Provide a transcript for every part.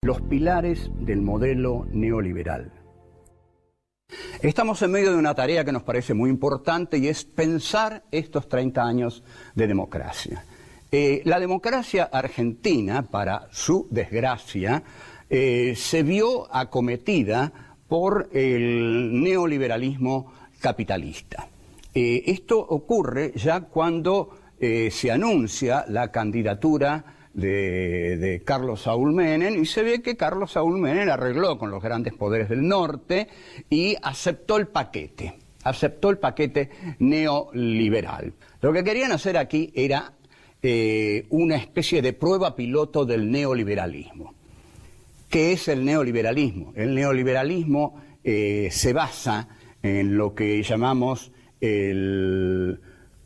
Los pilares del modelo neoliberal. Estamos en medio de una tarea que nos parece muy importante y es pensar estos 30 años de democracia. La democracia argentina, para su desgracia, se vio acometida por el neoliberalismo capitalista. Esto ocurre ya cuando se anuncia la candidatura de Carlos Saúl Menem, y se ve que Carlos Saúl Menem arregló con los grandes poderes del norte y aceptó el paquete neoliberal. Lo que querían hacer aquí era una especie de prueba piloto del neoliberalismo. ¿Qué es el neoliberalismo? El neoliberalismo se basa en lo que llamamos el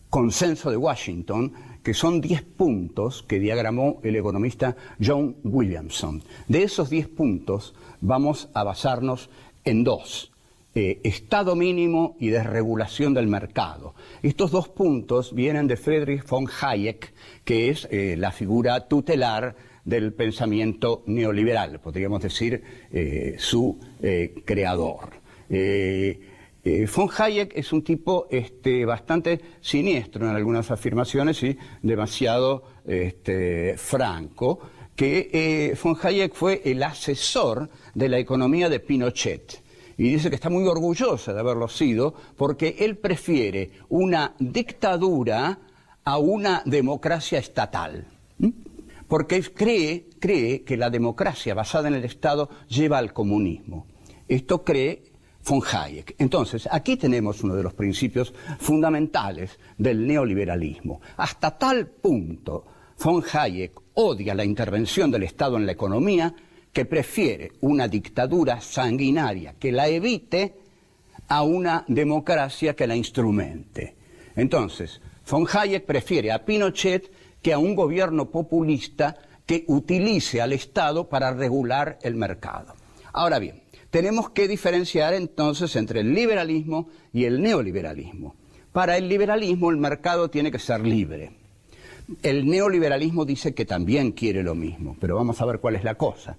consenso de Washington, que son 10 puntos que diagramó el economista John Williamson. De esos 10 puntos vamos a basarnos en dos: Estado mínimo y desregulación del mercado. Estos dos puntos vienen de Friedrich von Hayek, que es la figura tutelar del pensamiento neoliberal, podríamos decir su creador. Von Hayek es un tipo bastante siniestro en algunas afirmaciones y demasiado franco, que von Hayek fue el asesor de la economía de Pinochet. Y dice que está muy orgulloso de haberlo sido porque él prefiere una dictadura a una democracia estatal. Porque cree que la democracia basada en el Estado lleva al comunismo. Esto cree von Hayek. Entonces, aquí tenemos uno de los principios fundamentales del neoliberalismo. Hasta tal punto, von Hayek odia la intervención del Estado en la economía que prefiere una dictadura sanguinaria que la evite a una democracia que la instrumente. Entonces, von Hayek prefiere a Pinochet que a un gobierno populista que utilice al Estado para regular el mercado. Ahora bien, tenemos que diferenciar entonces entre el liberalismo y el neoliberalismo. Para el liberalismo el mercado tiene que ser libre. El neoliberalismo dice que también quiere lo mismo, pero vamos a ver cuál es la cosa.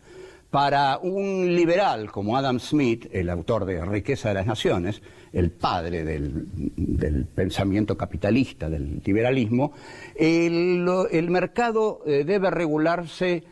Para un liberal como Adam Smith, el autor de Riqueza de las Naciones, el padre del pensamiento capitalista, del liberalismo, el mercado debe regularse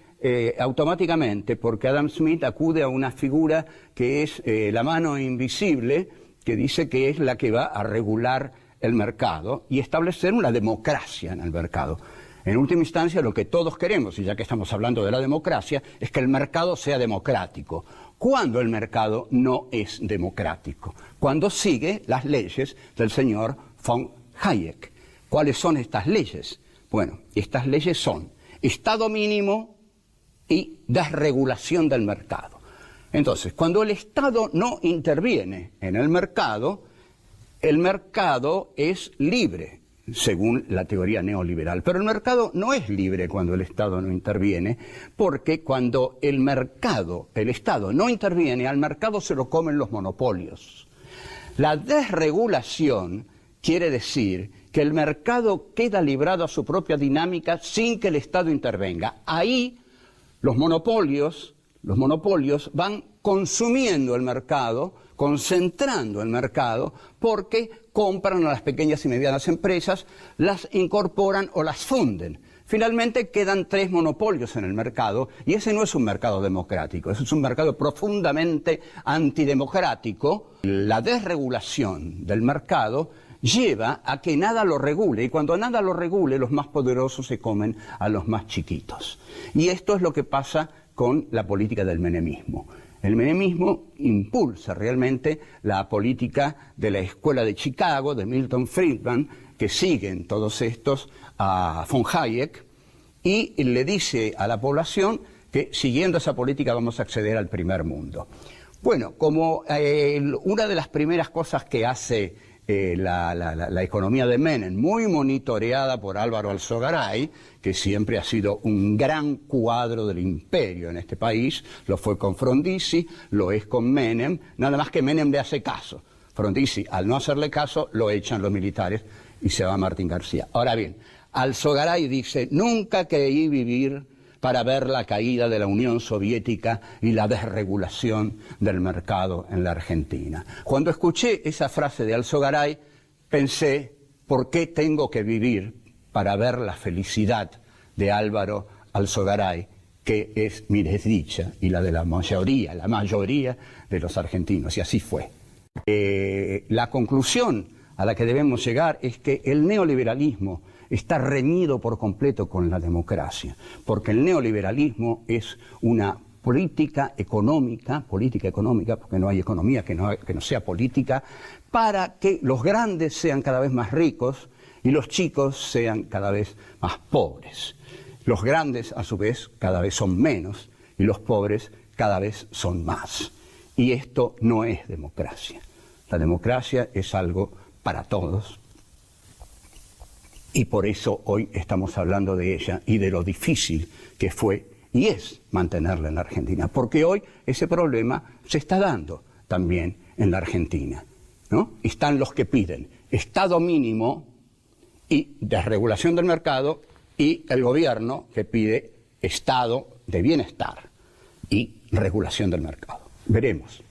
automáticamente, porque Adam Smith acude a una figura que es la mano invisible, que dice que es la que va a regular el mercado y establecer una democracia en el mercado. En última instancia, lo que todos queremos, y ya que estamos hablando de la democracia, es que el mercado sea democrático. ¿Cuándo el mercado no es democrático? Cuando sigue las leyes del señor von Hayek. ¿Cuáles son estas leyes? Bueno, estas leyes son Estado mínimo y desregulación del mercado. Entonces, cuando el Estado no interviene en el mercado es libre, según la teoría neoliberal. Pero el mercado no es libre cuando el Estado no interviene, porque cuando el Estado no interviene, al mercado se lo comen los monopolios. La desregulación quiere decir que el mercado queda librado a su propia dinámica sin que el Estado intervenga. Ahí los monopolios van consumiendo el mercado, concentrando el mercado, porque compran a las pequeñas y medianas empresas, las incorporan o las funden. Finalmente quedan 3 monopolios en el mercado, y ese no es un mercado democrático, ese es un mercado profundamente antidemocrático. La desregulación del mercado lleva a que nada lo regule, y cuando nada lo regule, los más poderosos se comen a los más chiquitos. Y esto es lo que pasa con la política del menemismo. El menemismo impulsa realmente la política de la Escuela de Chicago, de Milton Friedman, que siguen todos estos a von Hayek, y le dice a la población que siguiendo esa política vamos a acceder al primer mundo. Bueno, como una de las primeras cosas que hace la economía de Menem, muy monitoreada por Álvaro Alzogaray, que siempre ha sido un gran cuadro del imperio en este país, lo fue con Frondizi, lo es con Menem, nada más que Menem le hace caso. Frondizi, al no hacerle caso, lo echan los militares y se va Martín García. Ahora bien, Alzogaray dice, nunca creí vivir para ver la caída de la Unión Soviética y la desregulación del mercado en la Argentina. Cuando escuché esa frase de Alzogaray, pensé, ¿por qué tengo que vivir para ver la felicidad de Álvaro Alzogaray, que es mi desdicha y la de la mayoría de los argentinos? Y así fue. La conclusión a la que debemos llegar es que el neoliberalismo está reñido por completo con la democracia, porque el neoliberalismo es una política económica, porque no hay economía que no sea política, para que los grandes sean cada vez más ricos y los chicos sean cada vez más pobres. Los grandes, a su vez, cada vez son menos y los pobres cada vez son más. Y esto no es democracia. La democracia es algo para todos. Y por eso hoy estamos hablando de ella y de lo difícil que fue y es mantenerla en la Argentina. Porque hoy ese problema se está dando también en la Argentina, ¿no? Están los que piden Estado mínimo y desregulación del mercado y el gobierno que pide Estado de bienestar y regulación del mercado. Veremos.